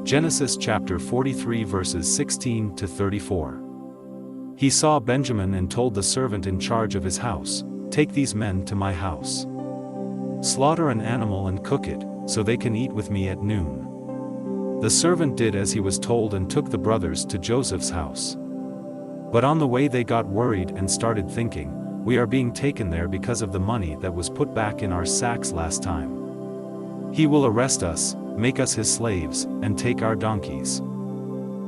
Genesis chapter 43 verses 16 to 34. He saw Benjamin and told the servant in charge of his house, "Take these men to my house. Slaughter an animal and cook it, so they can eat with me at noon." The servant did as he was told and took the brothers to Joseph's house. But on the way they got worried and started thinking, "We are being taken there because of the money that was put back in our sacks last time. He will arrest us, make us his slaves, and take our donkeys."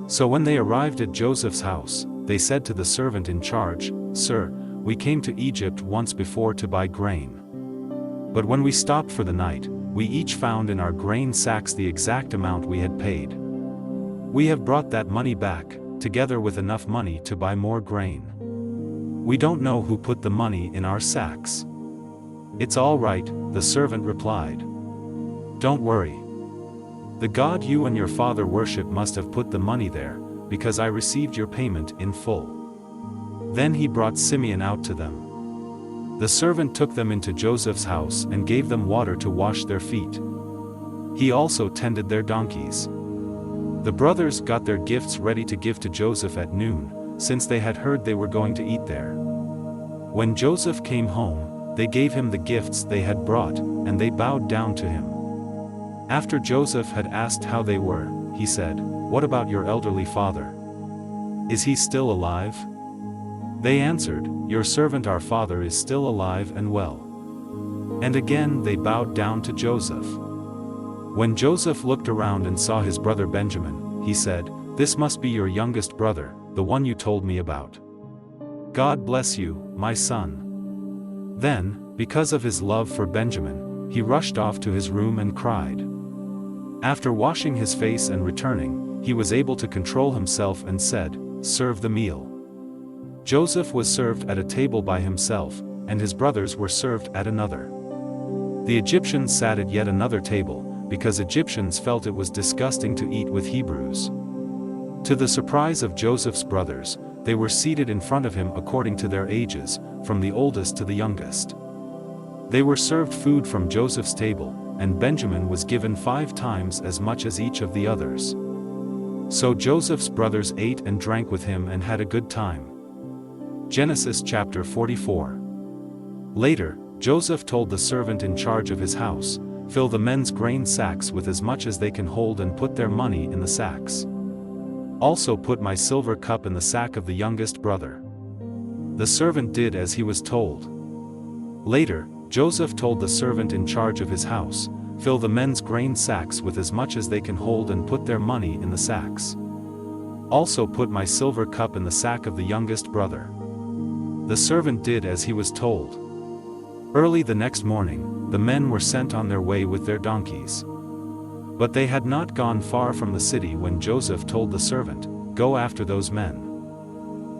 So when they arrived at Joseph's house, they said to the servant in charge, "Sir, we came to Egypt once before to buy grain. But when we stopped for the night, we each found in our grain sacks the exact amount we had paid. We have brought that money back, together with enough money to buy more grain. We don't know who put the money in our sacks." "It's all right," the servant replied. "Don't worry. The God you and your father worship must have put the money there, because I received your payment in full." Then he brought Simeon out to them. The servant took them into Joseph's house and gave them water to wash their feet. He also tended their donkeys. The brothers got their gifts ready to give to Joseph at noon, since they had heard they were going to eat there. When Joseph came home, they gave him the gifts they had brought, and they bowed down to him. After Joseph had asked how they were, he said, "What about your elderly father? Is he still alive?" They answered, "Your servant our father is still alive and well." And again they bowed down to Joseph. When Joseph looked around and saw his brother Benjamin, he said, "This must be your youngest brother, the one you told me about. God bless you, my son." Then, because of his love for Benjamin, he rushed off to his room and cried. After washing his face and returning, he was able to control himself and said, "Serve the meal." Joseph was served at a table by himself, and his brothers were served at another. The Egyptians sat at yet another table, because Egyptians felt it was disgusting to eat with Hebrews. To the surprise of Joseph's brothers, they were seated in front of him according to their ages, from the oldest to the youngest. They were served food from Joseph's table, and Benjamin was given 5 times as much as each of the others. So Joseph's brothers ate and drank with him and had a good time. Genesis chapter 44. Later, Joseph told the servant in charge of his house, "Fill the men's grain sacks with as much as they can hold and put their money in the sacks. Also put my silver cup in the sack of the youngest brother." The servant did as he was told. Later, Joseph told the servant in charge of his house, "Fill the men's grain sacks with as much as they can hold and put their money in the sacks. Also put my silver cup in the sack of the youngest brother." The servant did as he was told. Early the next morning, the men were sent on their way with their donkeys. But they had not gone far from the city when Joseph told the servant, "Go after those men.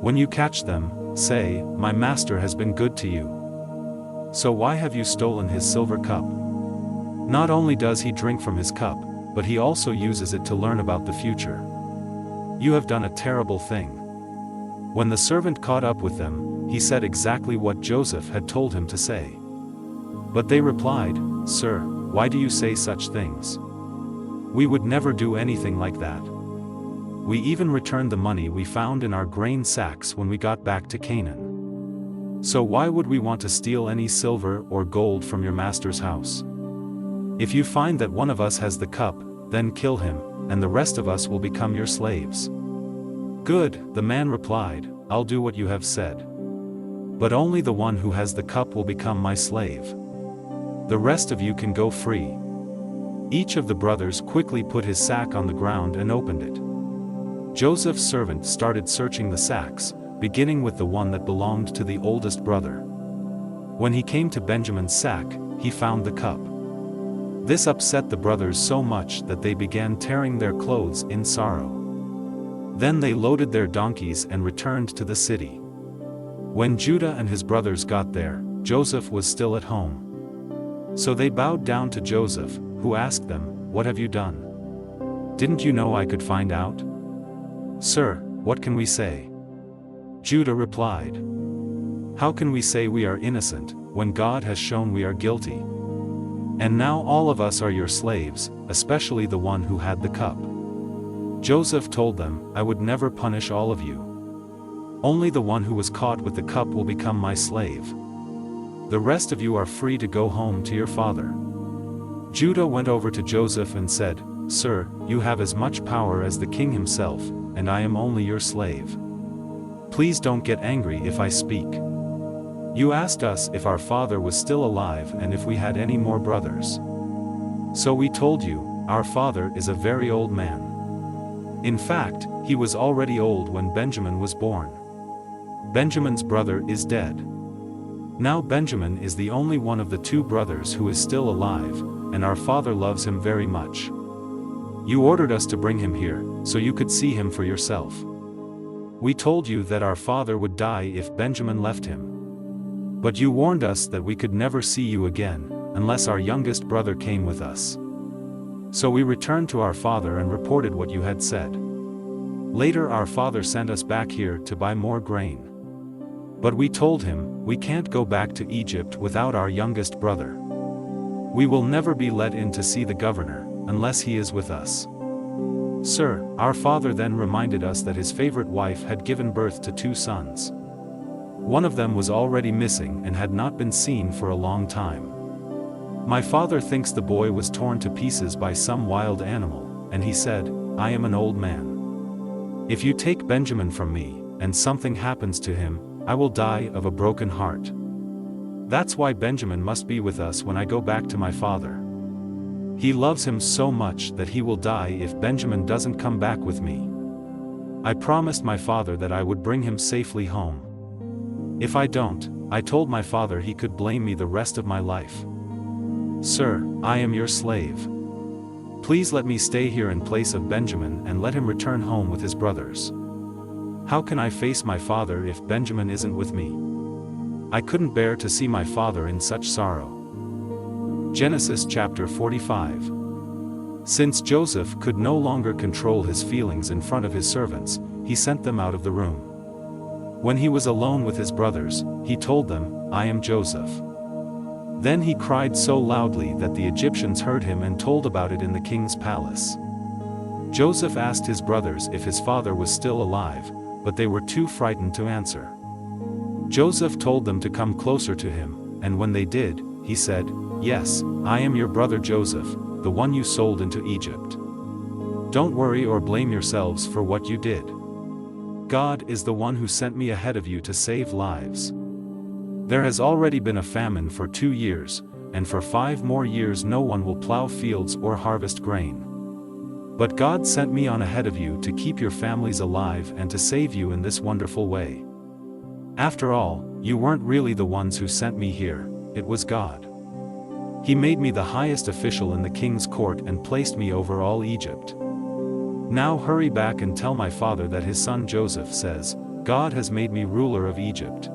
When you catch them, say, 'My master has been good to you. So why have you stolen his silver cup? Not only does he drink from his cup, but he also uses it to learn about the future. You have done a terrible thing.'" When the servant caught up with them, he said exactly what Joseph had told him to say. But they replied, "Sir, why do you say such things? We would never do anything like that. We even returned the money we found in our grain sacks when we got back to Canaan. So why would we want to steal any silver or gold from your master's house? If you find that one of us has the cup, then kill him, and the rest of us will become your slaves." "Good," the man replied, "I'll do what you have said. But only the one who has the cup will become my slave. The rest of you can go free." Each of the brothers quickly put his sack on the ground and opened it. Joseph's servant started searching the sacks, beginning with the one that belonged to the oldest brother. When he came to Benjamin's sack, he found the cup. This upset the brothers so much that they began tearing their clothes in sorrow. Then they loaded their donkeys and returned to the city. When Judah and his brothers got there, Joseph was still at home. So they bowed down to Joseph, who asked them, "What have you done? Didn't you know I could find out?" "Sir, what can we say?" Judah replied, "How can we say we are innocent, when God has shown we are guilty? And now all of us are your slaves, especially the one who had the cup. Joseph told them, I would never punish all of you. Only the one who was caught with the cup will become my slave. The rest of you are free to go home to your father. Judah went over to Joseph and said, Sir, you have as much power as the king himself, and I am only your slave. Please don't get angry if I speak. You asked us if our father was still alive and if we had any more brothers. So we told you, our father is a very old man. In fact, he was already old when Benjamin was born. Benjamin's brother is dead. Now Benjamin is the only one of the two brothers who is still alive, and our father loves him very much. You ordered us to bring him here, so you could see him for yourself. We told you that our father would die if Benjamin left him. But you warned us that we could never see you again, unless our youngest brother came with us. So we returned to our father and reported what you had said. Later our father sent us back here to buy more grain. But we told him, we can't go back to Egypt without our youngest brother. We will never be let in to see the governor, unless he is with us. Sir, our father then reminded us that his favorite wife had given birth to 2 sons. One of them was already missing and had not been seen for a long time. My father thinks the boy was torn to pieces by some wild animal, and he said, I am an old man. If you take Benjamin from me, and something happens to him, I will die of a broken heart. That's why Benjamin must be with us when I go back to my father. He loves him so much that he will die if Benjamin doesn't come back with me. I promised my father that I would bring him safely home. If I don't, I told my father he could blame me the rest of my life. Sir, I am your slave. Please let me stay here in place of Benjamin and let him return home with his brothers. How can I face my father if Benjamin isn't with me? I couldn't bear to see my father in such sorrow. Genesis chapter 45. Since Joseph could no longer control his feelings in front of his servants, he sent them out of the room. When he was alone with his brothers, he told them, I am Joseph. Then he cried so loudly that the Egyptians heard him and told about it in the king's palace. Joseph asked his brothers if his father was still alive, but they were too frightened to answer. Joseph told them to come closer to him, and when they did, he said, Yes, I am your brother Joseph, the one you sold into Egypt. Don't worry or blame yourselves for what you did. God is the one who sent me ahead of you to save lives. There has already been a famine for 2 years, and for 5 more years no one will plow fields or harvest grain. But God sent me on ahead of you to keep your families alive and to save you in this wonderful way. After all, you weren't really the ones who sent me here, it was God. He made me the highest official in the king's court and placed me over all Egypt. Now hurry back and tell my father that his son Joseph says, God has made me ruler of Egypt.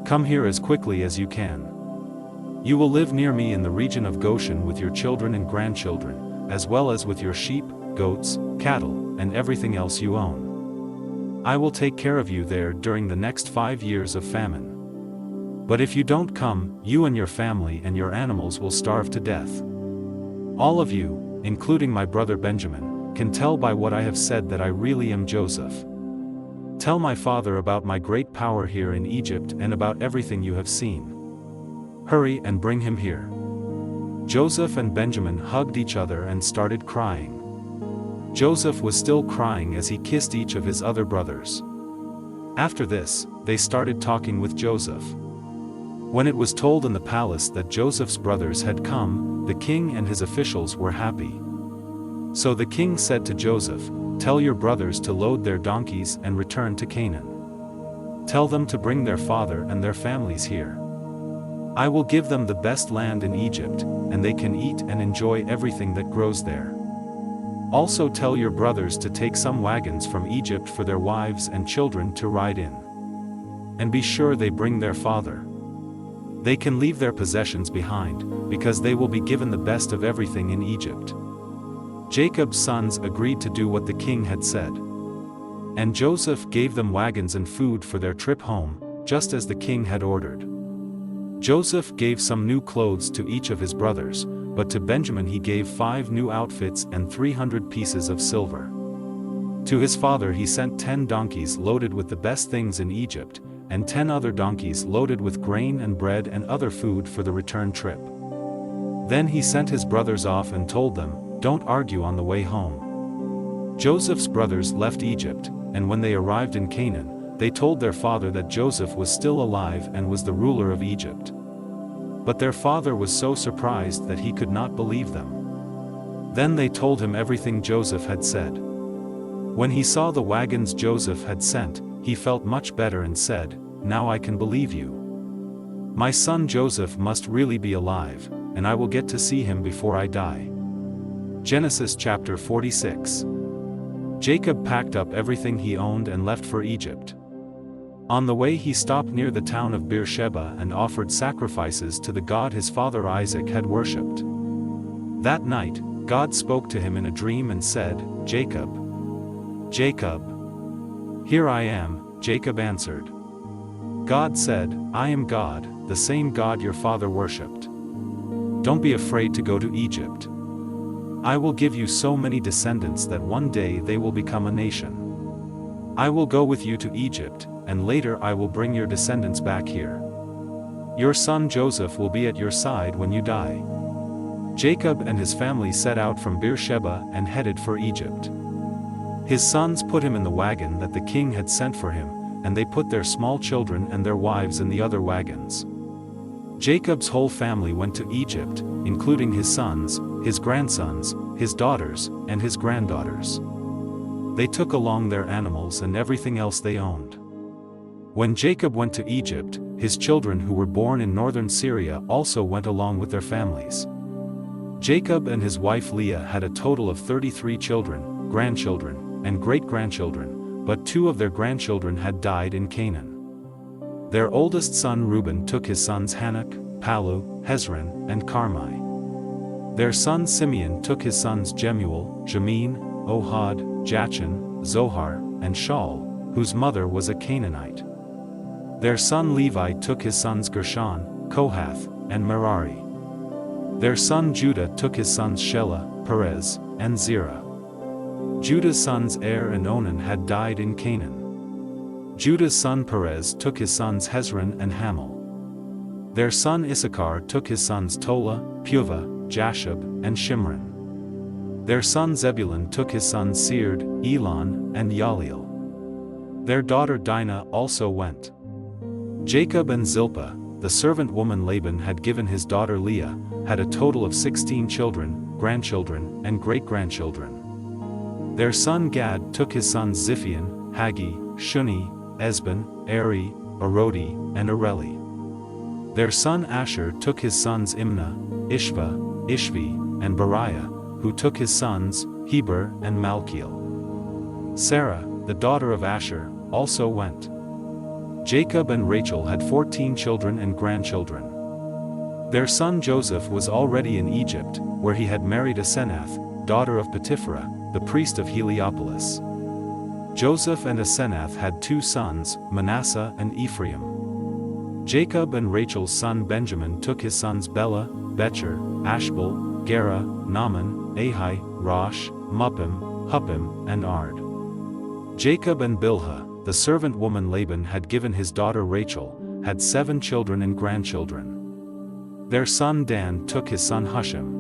Come here as quickly as you can. You will live near me in the region of Goshen with your children and grandchildren, as well as with your sheep, goats, cattle, and everything else you own. I will take care of you there during the next 5 years of famine. But if you don't come, you and your family and your animals will starve to death. All of you, including my brother Benjamin, can tell by what I have said that I really am Joseph. Tell my father about my great power here in Egypt and about everything you have seen. Hurry and bring him here. Joseph and Benjamin hugged each other and started crying. Joseph was still crying as he kissed each of his other brothers. After this, they started talking with Joseph. When it was told in the palace that Joseph's brothers had come, the king and his officials were happy. So the king said to Joseph, Tell your brothers to load their donkeys and return to Canaan. Tell them to bring their father and their families here. I will give them the best land in Egypt, and they can eat and enjoy everything that grows there. Also tell your brothers to take some wagons from Egypt for their wives and children to ride in. And be sure they bring their father. They can leave their possessions behind, because they will be given the best of everything in Egypt. Jacob's sons agreed to do what the king had said. And Joseph gave them wagons and food for their trip home, just as the king had ordered. Joseph gave some new clothes to each of his brothers, but to Benjamin he gave 5 new outfits and 300 pieces of silver. To his father he sent 10 donkeys loaded with the best things in Egypt, and 10 other donkeys loaded with grain and bread and other food for the return trip. Then he sent his brothers off and told them, "Don't argue on the way home." Joseph's brothers left Egypt, and when they arrived in Canaan, they told their father that Joseph was still alive and was the ruler of Egypt. But their father was so surprised that he could not believe them. Then they told him everything Joseph had said. When he saw the wagons Joseph had sent, he felt much better and said, "Now I can believe you. My son Joseph must really be alive, and I will get to see him before I die." Genesis chapter 46. Jacob packed up everything he owned and left for Egypt. On the way he stopped near the town of Beersheba and offered sacrifices to the God his father Isaac had worshipped. That night, God spoke to him in a dream and said, "Jacob. Jacob." "Here I am," Jacob answered. God said, "I am God, the same God your father worshipped. Don't be afraid to go to Egypt. I will give you so many descendants that one day they will become a nation. I will go with you to Egypt, and later I will bring your descendants back here. Your son Joseph will be at your side when you die." Jacob and his family set out from Beersheba and headed for Egypt. His sons put him in the wagon that the king had sent for him, and they put their small children and their wives in the other wagons. Jacob's whole family went to Egypt, including his sons, his grandsons, his daughters, and his granddaughters. They took along their animals and everything else they owned. When Jacob went to Egypt, his children who were born in northern Syria also went along with their families. Jacob and his wife Leah had a total of 33 children, grandchildren, and great-grandchildren, but 2 of their grandchildren had died in Canaan. Their oldest son Reuben took his sons Hanok, Palu, Hezron, and Carmi. Their son Simeon took his sons Jemuel, Jamin, Ohad, Jachin, Zohar, and Shaul, whose mother was a Canaanite. Their son Levi took his sons Gershon, Kohath, and Merari. Their son Judah took his sons Shelah, Perez, and Zerah. Judah's sons Er and Onan had died in Canaan. Judah's son Perez took his sons Hezron and Hamel. Their son Issachar took his sons Tola, Puvah, Jashub, and Shimron. Their son Zebulun took his sons Sered, Elon, and Yaliel. Their daughter Dinah also went. Jacob and Zilpah, the servant woman Laban had given his daughter Leah, had a total of 16 children, grandchildren, and great-grandchildren. Their son Gad took his sons Ziphion, Haggi, Shuni, Esban, Eri, Arodi, and Areli. Their son Asher took his sons Imnah, Ishva, Ishvi, and Beriah, who took his sons, Heber and Malkiel. Sarah, the daughter of Asher, also went. Jacob and Rachel had 14 children and grandchildren. Their son Joseph was already in Egypt, where he had married Asenath, daughter of Potipharah, the priest of Heliopolis. Joseph and Asenath had 2 sons, Manasseh and Ephraim. Jacob and Rachel's son Benjamin took his sons Bela, Becher, Ashbel, Gera, Naaman, Ahi, Rosh, Muppim, Huppim, and Ard. Jacob and Bilhah, the servant woman Laban had given his daughter Rachel, had 7 children and grandchildren. Their son Dan took his son Hushim.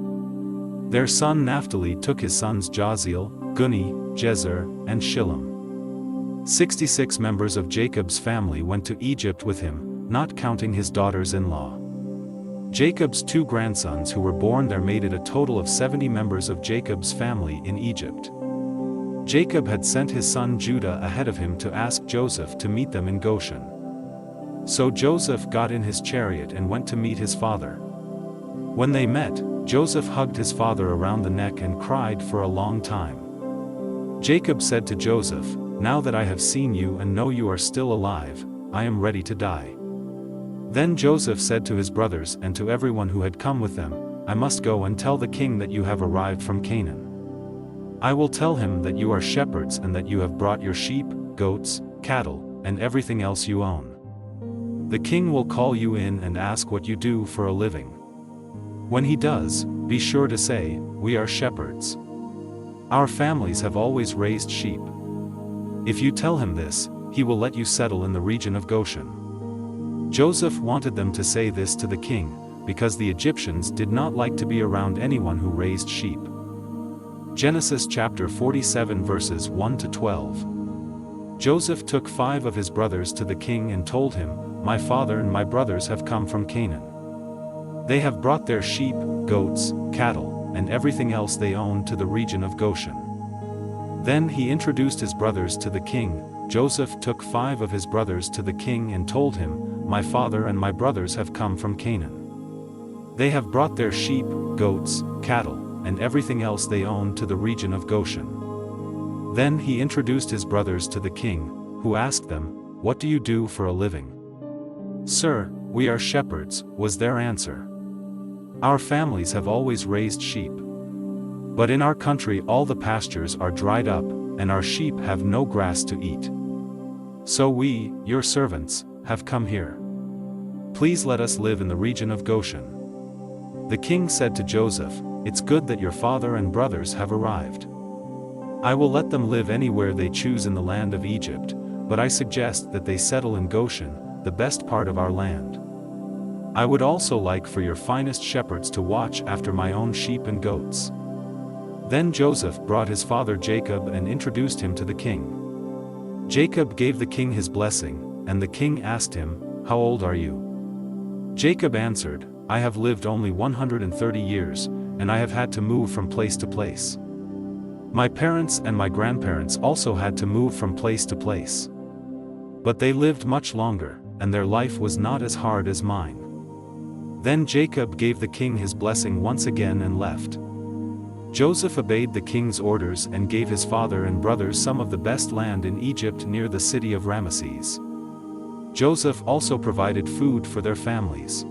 Their son Naphtali took his sons Jaziel, Guni, Jezer, and Shillem. 66 members of Jacob's family went to Egypt with him, not counting his daughters-in-law. Jacob's 2 grandsons who were born there made it a total of 70 members of Jacob's family in Egypt. Jacob had sent his son Judah ahead of him to ask Joseph to meet them in Goshen. So Joseph got in his chariot and went to meet his father. When they met, Joseph hugged his father around the neck and cried for a long time. Jacob said to Joseph, "Now that I have seen you and know you are still alive, I am ready to die." Then Joseph said to his brothers and to everyone who had come with them, "I must go and tell the king that you have arrived from Canaan. I will tell him that you are shepherds and that you have brought your sheep, goats, cattle, and everything else you own. The king will call you in and ask what you do for a living. When he does, be sure to say, 'We are shepherds. Our families have always raised sheep.' If you tell him this, he will let you settle in the region of Goshen." Joseph wanted them to say this to the king, because the Egyptians did not like to be around anyone who raised sheep. Genesis chapter 47 verses 1 to 12. Joseph took 5 of his brothers to the king and told him, "My father and my brothers have come from Canaan. They have brought their sheep, goats, cattle, and everything else they own to the region of Goshen." Then he introduced his brothers to the king. Joseph took 5 of his brothers to the king and told him, "My father and my brothers have come from Canaan. They have brought their sheep, goats, cattle, and everything else they own to the region of Goshen." Then he introduced his brothers to the king, who asked them, "What do you do for a living?" "Sir, we are shepherds," was their answer. "Our families have always raised sheep. But in our country all the pastures are dried up, and our sheep have no grass to eat. So we, your servants, have come here. Please let us live in the region of Goshen." The king said to Joseph, "It's good that your father and brothers have arrived. I will let them live anywhere they choose in the land of Egypt, but I suggest that they settle in Goshen, the best part of our land. I would also like for your finest shepherds to watch after my own sheep and goats." Then Joseph brought his father Jacob and introduced him to the king. Jacob gave the king his blessing, and the king asked him, "How old are you?" Jacob answered, "I have lived only 130 years, and I have had to move from place to place. My parents and my grandparents also had to move from place to place. But they lived much longer, and their life was not as hard as mine." Then Jacob gave the king his blessing once again and left. Joseph obeyed the king's orders and gave his father and brothers some of the best land in Egypt near the city of Ramesses. Joseph also provided food for their families.